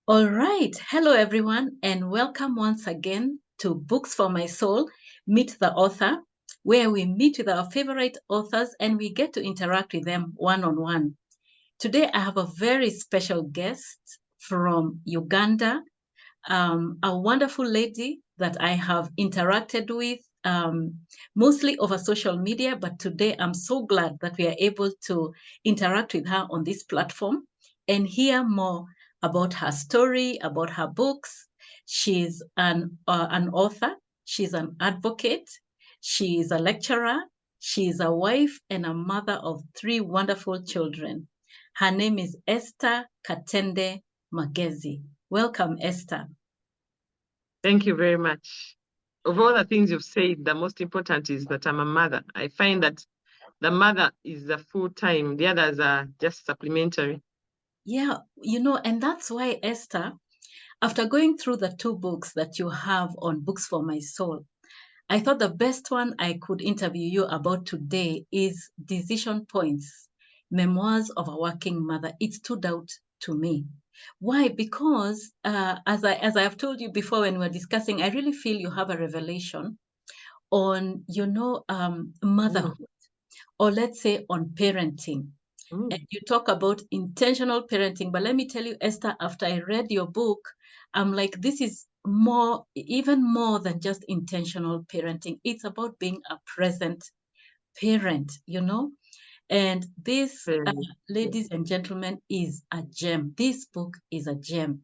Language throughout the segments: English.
All right. Hello, everyone, and welcome once again to Books for My Soul, Meet the Author, where we meet with our favorite authors and we get to interact with them one on one. Today, I have a very special guest from Uganda, a wonderful lady that I have interacted with mostly over social media. But today, I'm so glad that we are able to interact with her on this platform and hear more about her story, about her books. She's an author, she's an advocate, she is a lecturer, she is a wife and a mother of three wonderful children. Her name is Esther Katende-Magezi. Welcome, Esther. Thank you very much. Of all the things you've said, the most important is that I'm a mother. I find that the mother is the full time, the others are just supplementary. Yeah, and that's why, Esther, after going through the two books that you have on Books for My Soul, I thought the best one I could interview you about today is Decision Points, Memoirs of a Working Mother. It stood out to me. Why? Because as I have told you before when we were discussing, I really feel you have a revelation on, Mm, motherhood, or let's say on parenting. And mm. you talk about intentional parenting. But let me tell you, Esther, after I read your book, I'm like, this is more, even more than just intentional parenting. It's about being a present parent. And this, Very, yes. ladies and gentlemen, is a gem. This book is a gem.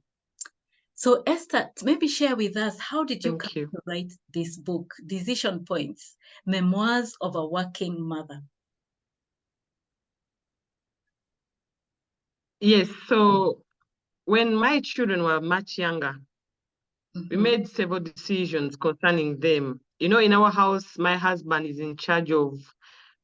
So, Esther, maybe share with us, how did you come Thank you. to write this book, Decision Points, Memoirs of a Working Mother? Yes, so when my children were much younger, we Mm-hmm, made several decisions concerning them. In our house, my husband is in charge of,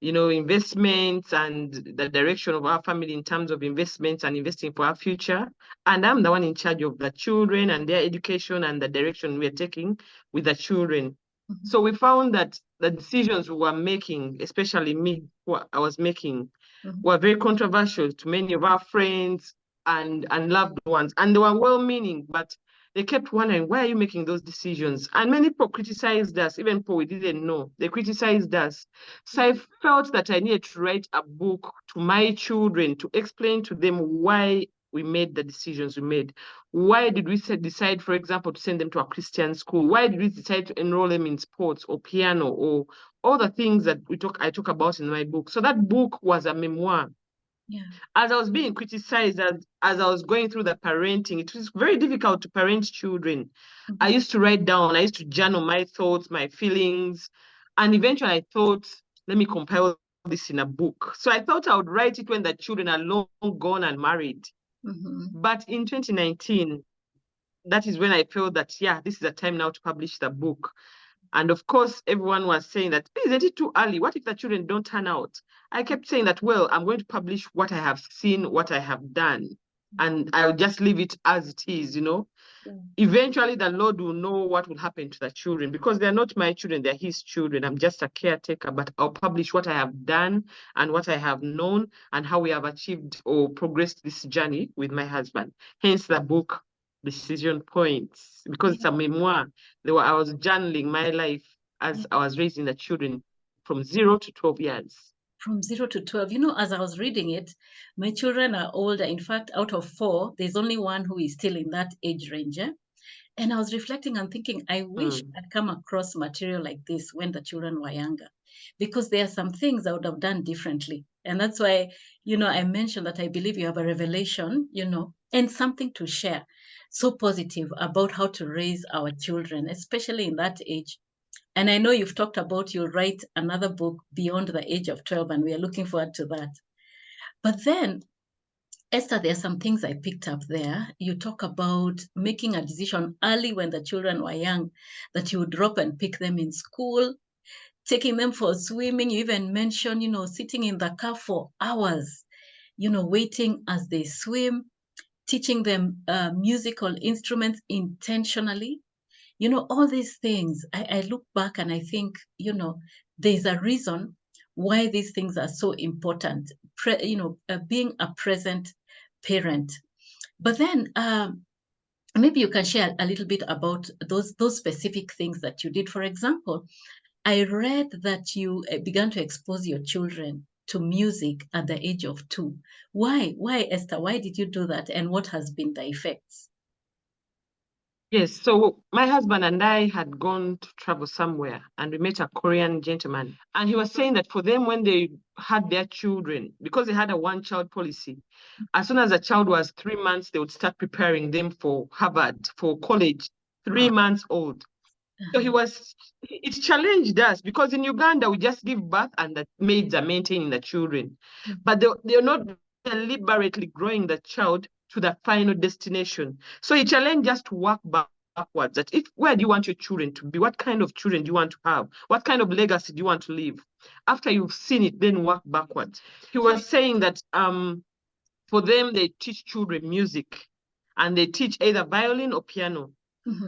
investments and the direction of our family in terms of investments and investing for our future. And I'm the one in charge of the children and their education and the direction we're taking with the children. mm-hmm, So we found that the decisions we were making, especially me, what I was making, mm-hmm. were very controversial to many of our friends and loved ones. And they were well-meaning, but they kept wondering, why are you making those decisions? And many people criticized us, even people we didn't know. They criticized us. So I felt that I needed to write a book to my children to explain to them why we made the decisions we made. Why did we decide, for example, to send them to a Christian school? Why did we decide to enroll them in sports or piano or all the things that I talk about in my book? So that book was a memoir. Yeah. As I was being criticized, as I was going through the parenting, it was very difficult to parent children. I Mm-hmm. used to write down, I used to journal my thoughts, my feelings. And eventually I thought, let me compile this in a book. So I thought I would write it when the children are long gone and married. Mm-hmm. But in 2019, that is when I felt that, yeah, this is the time now to publish the book. And of course, everyone was saying that, isn't it too early? What if the children don't turn out? I kept saying that, well, I'm going to publish what I have seen, what I have done, and I'll just leave it as it is. Yeah. Eventually, the Lord will know what will happen to the children because they're not my children, they're His children. I'm just a caretaker, but I'll publish what I have done and what I have known and how we have achieved or progressed this journey with my husband. Hence the book, Decision Points, because it's Yeah. a memoir. I was journaling my life Yeah. as I was raising the children from 0 to 12 years. From 0 to 12. As I was reading it, my children are older. In fact, out of four, there's only one who is still in that age range. And I was reflecting and thinking, I wish Mm, I'd come across material like this when the children were younger, because there are some things I would have done differently. And that's why, I mentioned that I believe you have a revelation, and something to share so positive about how to raise our children, especially in that age. And I know you've talked about you'll write another book beyond the age of 12, and we are looking forward to that. But then, Esther, there are some things I picked up there. You talk about making a decision early when the children were young, that you would drop and pick them in school, taking them for swimming. You even mentioned, sitting in the car for hours, waiting as they swim, teaching them musical instruments intentionally. All these things, I look back and I think, there's a reason why these things are so important, being a present parent. But then maybe you can share a little bit about those specific things that you did. For example, I read that you began to expose your children to music at the age of 2. Why, Esther? Why did you do that? And what has been the effects? Yes, so my husband and I had gone to travel somewhere and we met a Korean gentleman. And he was saying that for them, when they had their children, because they had a one-child policy, as soon as a child was 3 months, they would start preparing them for Harvard, for college, three Wow. months old. So it challenged us because in Uganda, we just give birth and the maids are maintaining the children. But they're not deliberately growing the child to the final destination. So it challenged us to work backwards. That if where do you want your children to be? What kind of children do you want to have? What kind of legacy do you want to leave? After you've seen it, then work backwards. He was saying that for them, they teach children music and they teach either violin or piano.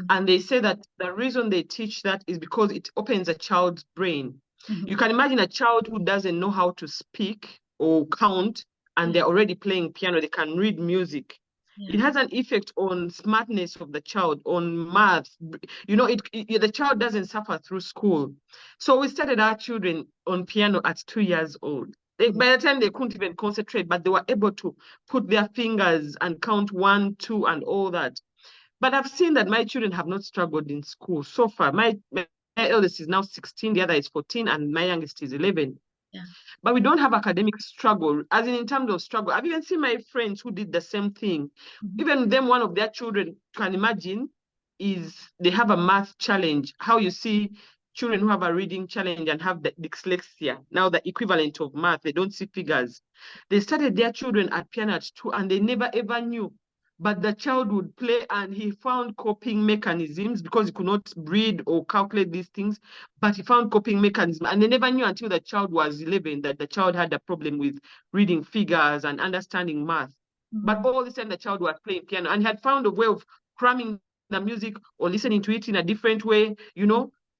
And they say that the reason they teach that is because it opens a child's brain. You can imagine a child who doesn't know how to speak or count, and they're already playing piano, they can read music. It has an effect on smartness of the child, on math. The child doesn't suffer through school. So we started our children on piano at 2 years old. By the time they couldn't even concentrate, but they were able to put their fingers and count 1, 2, and all that. But I've seen that my children have not struggled in school so far. My eldest is now 16, the other is 14, and my youngest is 11. Yeah. But we don't have academic struggle, as in terms of struggle. I've even seen my friends who did the same thing. Even them, one of their children, can imagine, is they have a math challenge. How you see children who have a reading challenge and have the dyslexia, now the equivalent of math, they don't see figures. They started their children at piano at 2, and they never ever knew. But the child would play and he found coping mechanisms because he could not read or calculate these things, but he found coping mechanisms. And they never knew until the child was 11 that the child had a problem with reading figures and understanding math. But all this time the child was playing piano and had found a way of cramming the music or listening to it in a different way,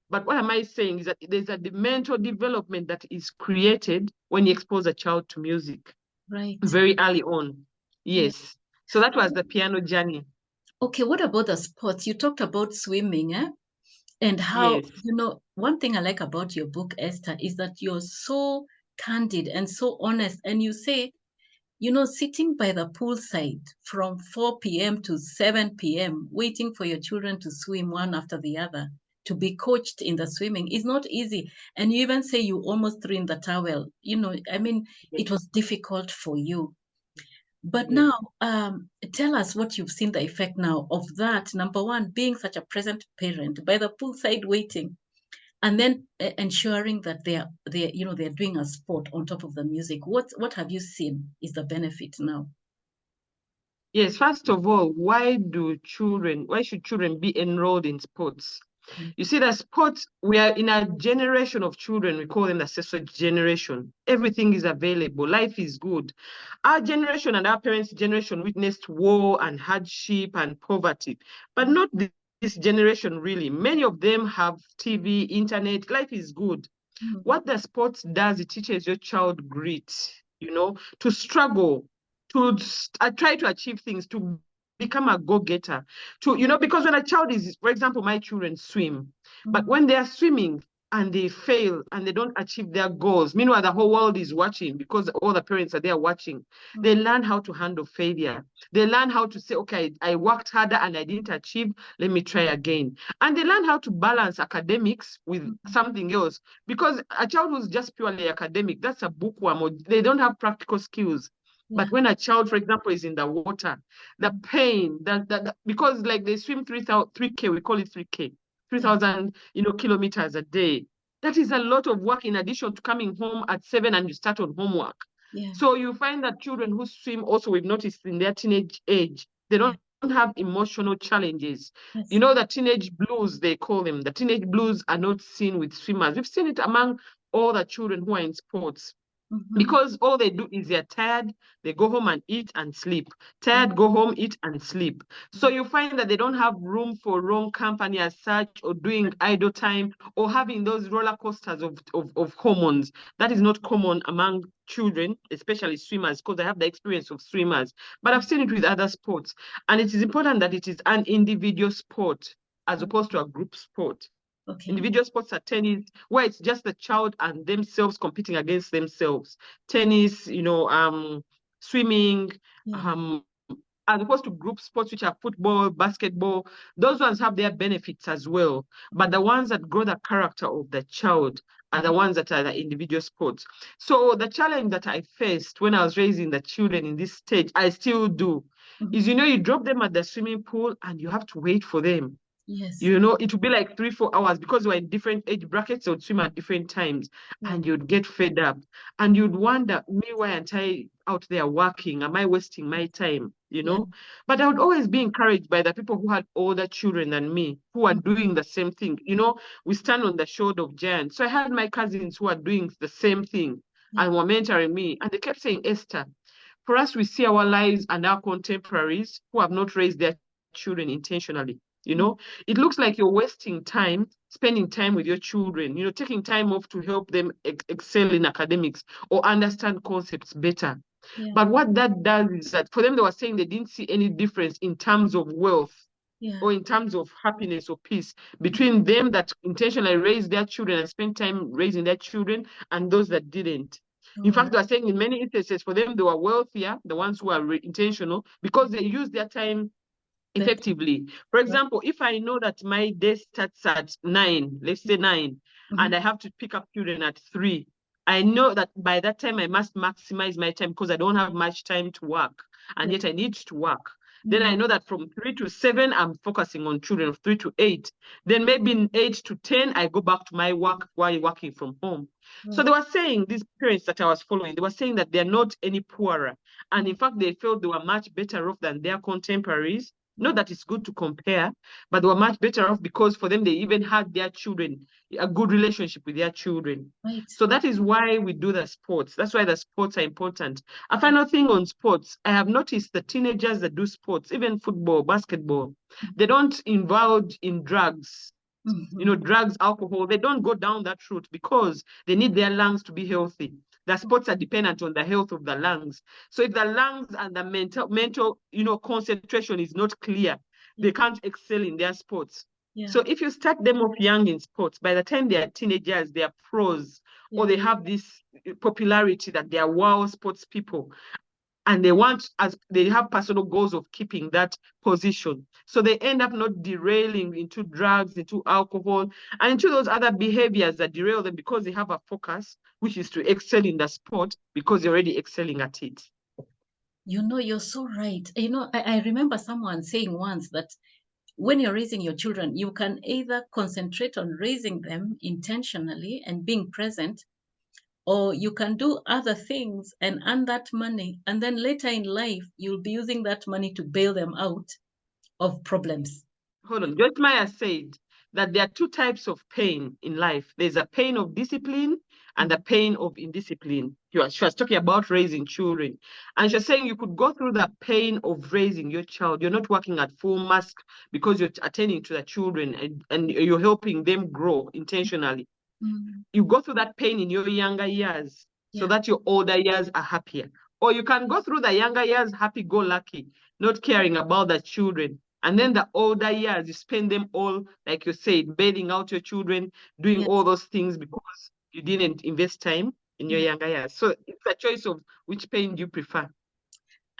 But what am I saying is that there's a mental development that is created when you expose a child to music very early on. Yes. Yeah. So that was the piano journey. Okay, what about the sports? You talked about swimming, and how, Yes. one thing I like about your book, Esther, is that you're so candid and so honest. And you say, sitting by the poolside from 4 p.m. to 7 p.m., waiting for your children to swim one after the other, to be coached in the swimming is not easy. And you even say you almost threw in the towel. It was difficult for you. But Yes. now, tell us what you've seen the effect now of that. Number one, being such a present parent by the poolside waiting, and then ensuring that they're doing a sport on top of the music. What have you seen is the benefit now? Yes, first of all, why should children be enrolled in sports? You see, the sports, we are in a generation of children, we call them the social generation. Everything is available, life is good. Our generation and our parents' generation witnessed war and hardship and poverty, but not this generation really. Many of them have TV, internet, life is good. What the sports does, it teaches your child grit, to struggle, to try to achieve things, to become a go-getter, because when a child is, for example, my children swim, but when they are swimming and they fail and they don't achieve their goals, meanwhile, the whole world is watching because all the parents are there watching, they learn how to handle failure. They learn how to say, okay, I worked harder and I didn't achieve, let me try again. And they learn how to balance academics with something else, because a child who's just purely academic, that's a bookworm, or they don't have practical skills. But when a child, for example, is in the water, the pain, because like they swim 3K, we call it 3K, 3,000, kilometers a day. That is a lot of work in addition to coming home at 7 and you start on homework. Yeah. So you find that children who swim also, we've noticed in their teenage age, they don't have emotional challenges. Yes. The teenage blues, they call them. The teenage blues are not seen with swimmers. We've seen it among all the children who are in sports. because all they do is they're tired, they go home and eat and sleep. Tired, go home, eat and sleep. So you find that they don't have room for wrong company as such, or doing idle time, or having those roller coasters of hormones. That is not common among children, especially swimmers, because I have the experience of swimmers. But I've seen it with other sports. And it is important that it is an individual sport as opposed to a group sport. Okay. Individual sports are tennis, where it's just the child and themselves competing against themselves. Tennis, swimming, Yeah. as opposed to group sports, which are football, basketball. Those ones have their benefits as well. But the ones that grow the character of the child are the ones that are the individual sports. So the challenge that I faced when I was raising the children in this stage, I still do, is, you drop them at the swimming pool and you have to wait for them. Yes. It would be like 3-4 hours because we're in different age brackets, so would swim at different times, and you'd get fed up, and you'd wonder, me, why aren't I out there working? Am I wasting my time? Yeah. But I would always be encouraged by the people who had older children than me, who are doing the same thing. We stand on the shoulder of giants. So I had my cousins who are doing the same thing and were mentoring me, and they kept saying, Esther, for us, we see our lives and our contemporaries who have not raised their children intentionally. It looks like you're wasting time spending time with your children, taking time off to help them excel in academics or understand concepts better. Yeah. But what that does is that for them, they were saying they didn't see any difference in terms of wealth or in terms of happiness or peace between them that intentionally raised their children and spent time raising their children and those that didn't. In fact, they are saying in many instances, for them, they were wealthier, the ones who are intentional, because they used their time effectively. For example, if I know that my day starts at 9, let's say 9, and I have to pick up children at 3, I know that by that time I must maximize my time because I don't have much time to work, and yet I need to work. Then I know that from 3 to 7, I'm focusing on children. 3 to 8. Then maybe in 8 to 10, I go back to my work while working from home. So they were saying, these parents that I was following, they were saying that they're not any poorer. And in fact, they felt they were much better off than their contemporaries. Not that it's good to compare, but they were much better off because for them, they even had their children, a good relationship with their children. Right. So that is why we do the sports. That's why the sports are important. A final thing on sports, I have noticed the teenagers that do sports, even football, basketball, they don't indulge in drugs. Drugs, alcohol, they don't go down that route because they need their lungs to be healthy. The sports are dependent on the health of the lungs. So if the lungs and the mental, concentration is not clear, they can't excel in their sports. So if you start them off young in sports, by the time they are teenagers, they are pros, or they have this popularity that they are wow sports people. And they have personal goals of keeping that position. So they end up not derailing into drugs, into alcohol, and into those other behaviors that derail them because they have a focus, which is to excel in the sport because they're already excelling at it. You're so right. I remember someone saying once that when you're raising your children, you can either concentrate on raising them intentionally and being present, or you can do other things and earn that money. And then later in life, you'll be using that money to bail them out of problems. Hold on. Joyce Meyer said that there are two types of pain in life. There's a pain of discipline and a pain of indiscipline. She was talking about raising children. And she was saying you could go through the pain of raising your child. You're not working at full mask because you're attending to the children and you're helping them grow intentionally. You go through that pain in your younger years so that your older years are happier. Or you can go through the younger years happy-go-lucky, not caring about the children. And then the older years, you spend them all, like you said, bailing out your children, doing all those things because you didn't invest time in your younger years. So it's a choice of which pain you prefer.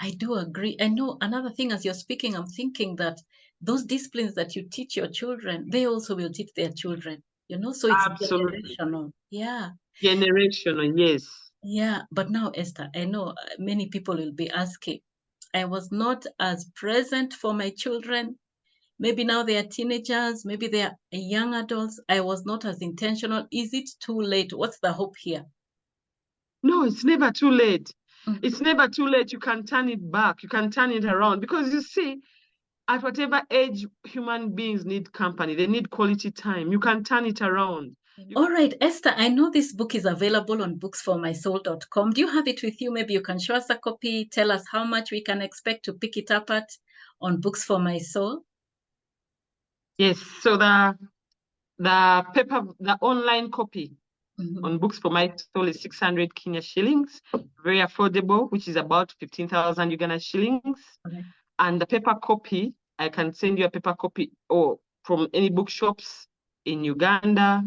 I do agree. I know another thing as you're speaking, I'm thinking that those disciplines that you teach your children, they also will teach their children, so it's Absolutely. generational. Yeah. Generational, yes. Yeah. But now, Esther, I know many people will be asking, I was not as present for my children. Maybe now they are teenagers, maybe they are young adults. I was not as intentional. Is it too late? What's the hope here? No, it's never too late. It's never too late. You can turn it back. You can turn it around because you see, at whatever age human beings need company, they need quality time. You can turn it around. All right, Esther, I know this book is available on booksformysoul.com. Do you have it with you? Maybe you can show us a copy, tell us how much we can expect to pick it up at on Books for My Soul. Yes, so the online copy on Books for My Soul is 600 Kenya shillings, very affordable, which is about 15,000 Uganda shillings. Okay. And the paper copy, I can send you a paper copy or from any bookshops in Uganda.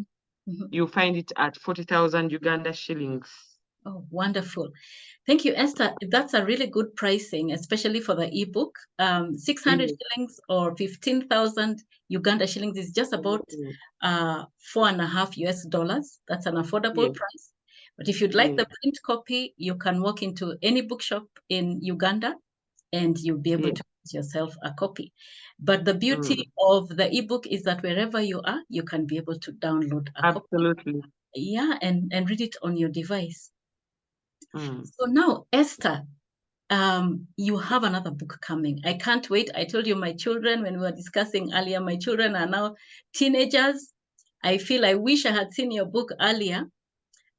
You'll find it at 40,000 Uganda shillings. Oh, wonderful. Thank you, Esther. That's a really good pricing, especially for the ebook. 600 shillings or 15,000 Uganda shillings is just about $4.5 US. That's an affordable price. But if you'd like the print copy, you can walk into any bookshop in Uganda and you'll be able to get yourself a copy. But the beauty of the ebook is that wherever you are, you can be able to download a copy. Absolutely. Yeah, and read it on your device. So now, Esther, you have another book coming. I can't wait. I told you my children, when we were discussing earlier, my children are now teenagers. I feel I wish I had seen your book earlier,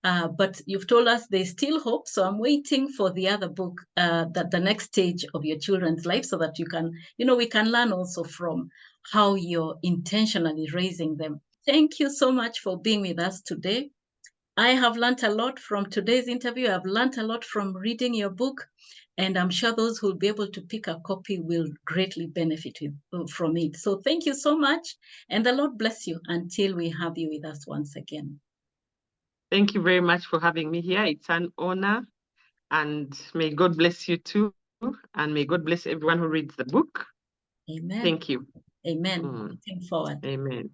but you've told us there's still hope. So I'm waiting for the other book, the next stage of your children's life, so that you can, we can learn also from how you're intentionally raising them. Thank you so much for being with us today. I have learned a lot from today's interview. I've learned a lot from reading your book, and I'm sure those who will be able to pick a copy will greatly benefit from it. So thank you so much, and the Lord bless you until we have you with us once again. Thank you very much for having me here. It's an honor, and may God bless you too, and may God bless everyone who reads the book. Amen. Thank you. Amen. Looking forward. Amen.